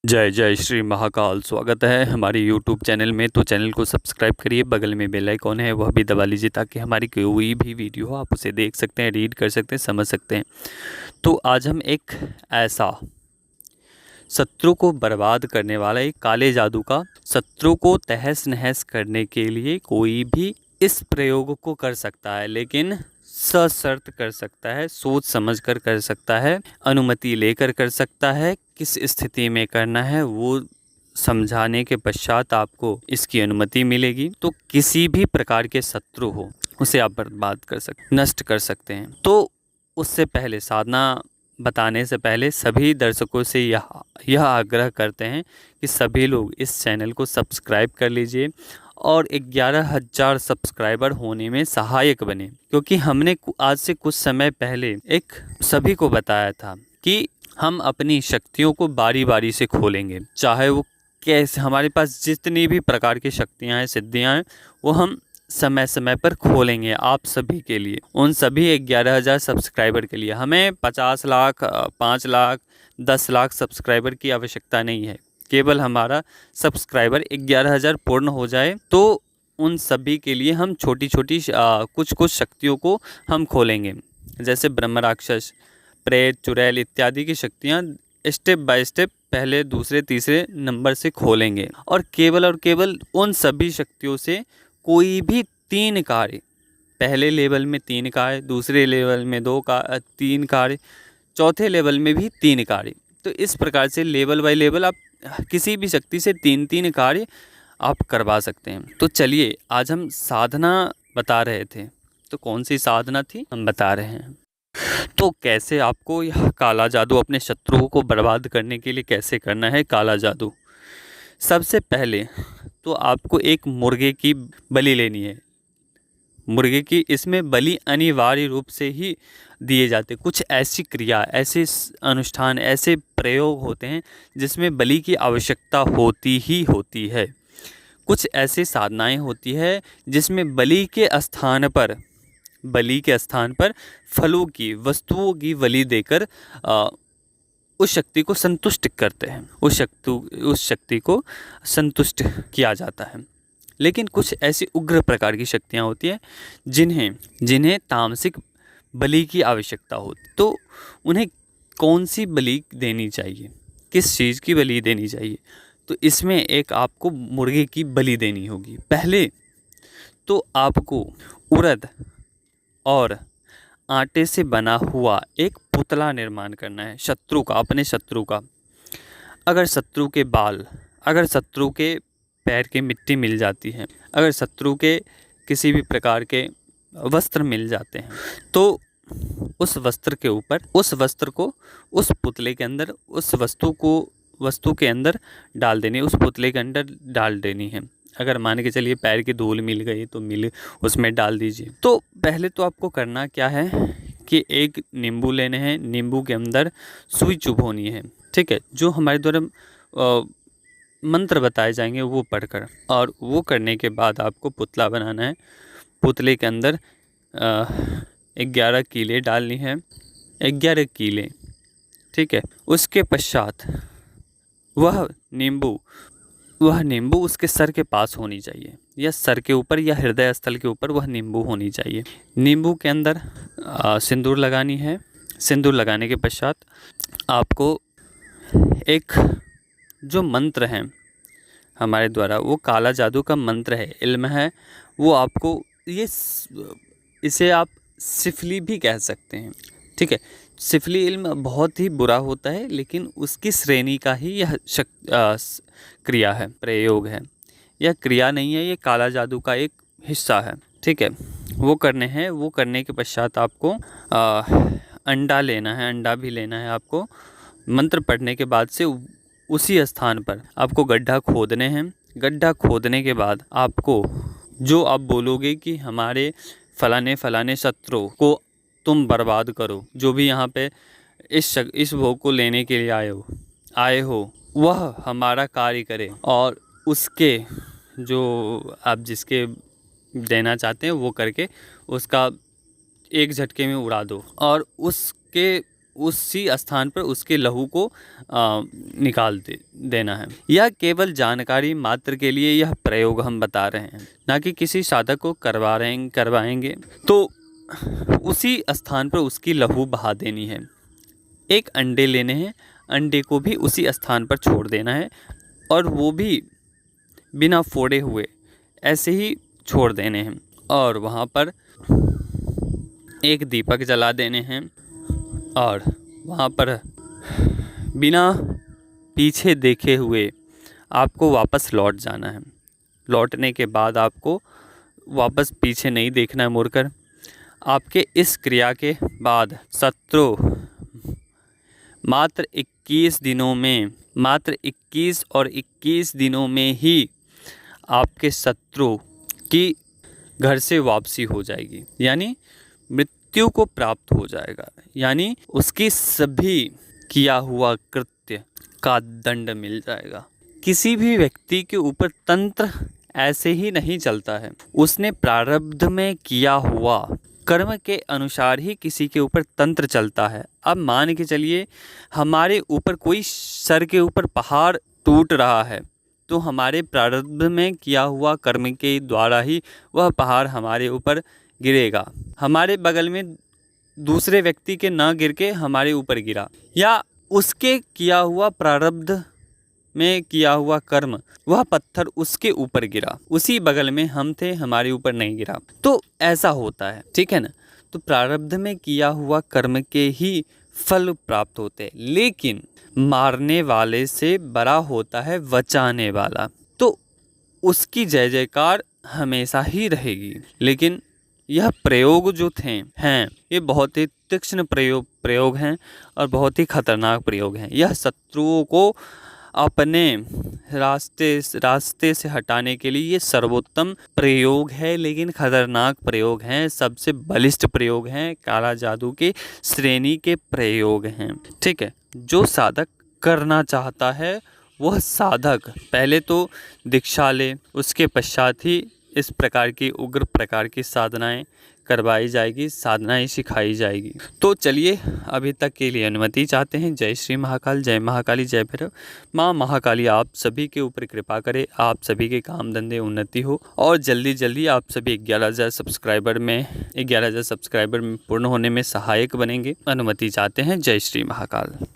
जय जय श्री महाकाल। स्वागत है हमारे यूट्यूब चैनल में। तो चैनल को सब्सक्राइब करिए, बगल में बेल आइकॉन है वह भी दबा लीजिए ताकि हमारी कोई भी वीडियो हो आप उसे देख सकते हैं, रीड कर सकते हैं, समझ सकते हैं। तो आज हम एक ऐसा शत्रु को बर्बाद करने वाला एक काले जादू का, शत्रु को तहस नहस करने के लिए कोई भी इस प्रयोग को कर सकता है, लेकिन सशर्त कर सकता है, सोच समझ कर सकता है, अनुमति लेकर कर सकता है। किस स्थिति में करना है वो समझाने के पश्चात आपको इसकी अनुमति मिलेगी। तो किसी भी प्रकार के शत्रु हो उसे आप बर्बाद कर सकते, नष्ट कर सकते हैं। तो उससे पहले, साधना बताने से पहले सभी दर्शकों से यह आग्रह करते हैं कि सभी लोग इस चैनल को सब्सक्राइब कर लीजिए और 11,000 सब्सक्राइबर होने में सहायक बने। क्योंकि हमने आज से कुछ समय पहले एक सभी को बताया था कि हम अपनी शक्तियों को बारी बारी से खोलेंगे, चाहे वो कैसे, हमारे पास जितनी भी प्रकार की शक्तियां हैं, सिद्धियां हैं, वो हम समय समय पर खोलेंगे आप सभी के लिए। उन सभी 11,000 सब्सक्राइबर के लिए हमें 50 लाख, 5 लाख, 10 लाख सब्सक्राइबर की आवश्यकता नहीं है। केवल हमारा सब्सक्राइबर 11,000 पूर्ण हो जाए तो उन सभी के लिए हम छोटी छोटी कुछ शक्तियों को हम खोलेंगे। जैसे ब्रह्म राक्षस, प्रेत, चुड़ैल इत्यादि की शक्तियाँ स्टेप बाय स्टेप पहले, दूसरे, तीसरे नंबर से खोलेंगे। और केवल उन सभी शक्तियों से कोई भी 3 कार्य, पहले लेवल में 3 कार्य, दूसरे लेवल में 3 कार्य, चौथे लेवल में भी 3 कार्य। तो इस प्रकार से लेवल बाय लेवल आप किसी भी शक्ति से 3-3 कार्य आप करवा सकते हैं। तो चलिए, आज हम साधना बता रहे थे, तो कौन सी साधना थी हम बता रहे हैं। तो कैसे आपको यह काला जादू अपने शत्रुओं को बर्बाद करने के लिए कैसे करना है काला जादू। सबसे पहले तो आपको एक मुर्गे की बलि लेनी है। मुर्गे की इसमें बलि अनिवार्य रूप से ही दिए जाते। कुछ ऐसी क्रिया, ऐसे अनुष्ठान, ऐसे प्रयोग होते हैं जिसमें बलि की आवश्यकता होती ही होती है। कुछ ऐसी साधनाएं होती है जिसमें बलि के स्थान पर फलों की, वस्तुओं की बलि देकर उस शक्ति को संतुष्ट करते हैं, उस शक्ति को संतुष्ट किया जाता है। लेकिन कुछ ऐसी उग्र प्रकार की शक्तियाँ होती हैं जिन्हें तामसिक बलि की आवश्यकता होती। तो उन्हें कौन सी बलि देनी चाहिए, किस चीज़ की बलि देनी चाहिए, तो इसमें एक आपको मुर्गे की बलि देनी होगी। पहले तो आपको उड़द और आटे से बना हुआ एक पुतला निर्माण करना है शत्रु का, अपने शत्रु का। अगर शत्रु के बाल, अगर शत्रु के पैर की मिट्टी मिल जाती है, अगर शत्रु के किसी भी प्रकार के वस्त्र मिल जाते हैं, तो उस वस्त्र के ऊपर, उस वस्त्र को उस पुतले के अंदर, उस वस्तु के अंदर डाल देनी, उस पुतले के अंदर डाल देनी है। अगर मान के चलिए पैर की धूल मिल गई तो उसमें डाल दीजिए। तो पहले तो आपको करना क्या है कि एक नींबू लेने हैं, नींबू के अंदर सुई चुभोनी है, ठीक है, जो हमारे द्वारा मंत्र बताए जाएंगे वो पढ़कर। और वो करने के बाद आपको पुतला बनाना है। पुतले के अंदर 11 कीले डालनी है, 11 कीले, ठीक है। उसके पश्चात वह नींबू उसके सर के पास होनी चाहिए, या सर के ऊपर या हृदय स्थल के ऊपर वह नींबू होनी चाहिए। नींबू के अंदर सिंदूर लगानी है। सिंदूर लगाने के पश्चात आपको एक जो मंत्र है हमारे द्वारा, वो काला जादू का मंत्र है, इल्म है, वो आपको इसे आप सिफली भी कह सकते हैं, ठीक है। सिफली इल्म बहुत ही बुरा होता है, लेकिन उसकी श्रेणी का ही यह क्रिया है, प्रयोग है। यह क्रिया नहीं है, ये काला जादू का एक हिस्सा है, ठीक है। वो करने हैं। वो करने के पश्चात आपको अंडा लेना है, अंडा भी लेना है आपको। मंत्र पढ़ने के बाद से उसी स्थान पर आपको गड्ढा खोदने हैं। गड्ढा खोदने के बाद आपको, जो आप बोलोगे कि हमारे फलाने शत्रु को तुम बर्बाद करो, जो भी यहाँ पे इस भोग को लेने के लिए आए हो, वह हमारा कार्य करे, और उसके जो आप जिसके देना चाहते हैं वो करके उसका एक झटके में उड़ा दो। और उसी स्थान पर उसके लहू को निकाल देना है। यह केवल जानकारी मात्र के लिए यह प्रयोग हम बता रहे हैं, ना कि किसी साधक को करवाएंगे तो उसी स्थान पर उसकी लहू बहा देनी है। एक अंडे लेने हैं, अंडे को भी उसी स्थान पर छोड़ देना है और वो भी बिना फोड़े हुए ऐसे ही छोड़ देने हैं और वहाँ पर एक दीपक जला देने हैं और वहाँ पर बिना पीछे देखे हुए आपको वापस लौट जाना है। लौटने के बाद आपको वापस पीछे नहीं देखना है मुड़कर। आपके इस क्रिया के बाद शत्रु मात्र 21 और 21 दिनों में ही आपके शत्रु की घर से वापसी हो जाएगी, यानी मृत्यु को प्राप्त हो जाएगा, यानी उसकी सभी किया हुआ कृत्य का दंड मिल जाएगा। किसी भी व्यक्ति के ऊपर तंत्र ऐसे ही नहीं चलता है, उसने प्रारब्ध में किया हुआ कर्म के अनुसार ही किसी के ऊपर तंत्र चलता है। अब मान के चलिए हमारे ऊपर कोई सर के ऊपर पहाड़ टूट रहा है, तो हमारे प्रारब्ध में किया हुआ कर्म के द्वारा ही वह पहाड़ हमारे ऊपर गिरेगा। हमारे बगल में दूसरे व्यक्ति के न गिर के हमारे ऊपर गिरा, या उसके किया हुआ प्रारब्ध में किया हुआ कर्म वह पत्थर उसके ऊपर गिरा, उसी बगल में हम थे, हमारे ऊपर नहीं गिरा। तो ऐसा होता है, ठीक है ना। तो प्रारब्ध में किया हुआ कर्म के ही फल प्राप्त होते हैं, लेकिन मारने वाले से बड़ा होता है बचाने वाला, तो उसकी जय जयकार हमेशा ही रहेगी। लेकिन यह प्रयोग जो हैं ये बहुत ही तीक्ष्ण प्रयोग हैं और बहुत ही खतरनाक प्रयोग हैं। यह शत्रुओं को अपने रास्ते से हटाने के लिए ये सर्वोत्तम प्रयोग है, लेकिन खतरनाक प्रयोग हैं, सबसे बलिष्ठ प्रयोग हैं, काला जादू के श्रेणी के प्रयोग हैं, ठीक है। जो साधक करना चाहता है वह साधक पहले तो दीक्षा ले, उसके पश्चात ही इस प्रकार की उग्र प्रकार की साधनाएं करवाई जाएगी, साधनाएं सिखाई जाएगी। तो चलिए अभी तक के लिए अनुमति चाहते हैं। जय श्री महाकाल, जय महाकाली, जय भैरव। माँ महाकाली आप सभी के ऊपर कृपा करे, आप सभी के काम धंधे उन्नति हो और जल्दी आप सभी 11,000 सब्सक्राइबर में पूर्ण होने में सहायक बनेंगे। अनुमति चाहते हैं। जय श्री महाकाल।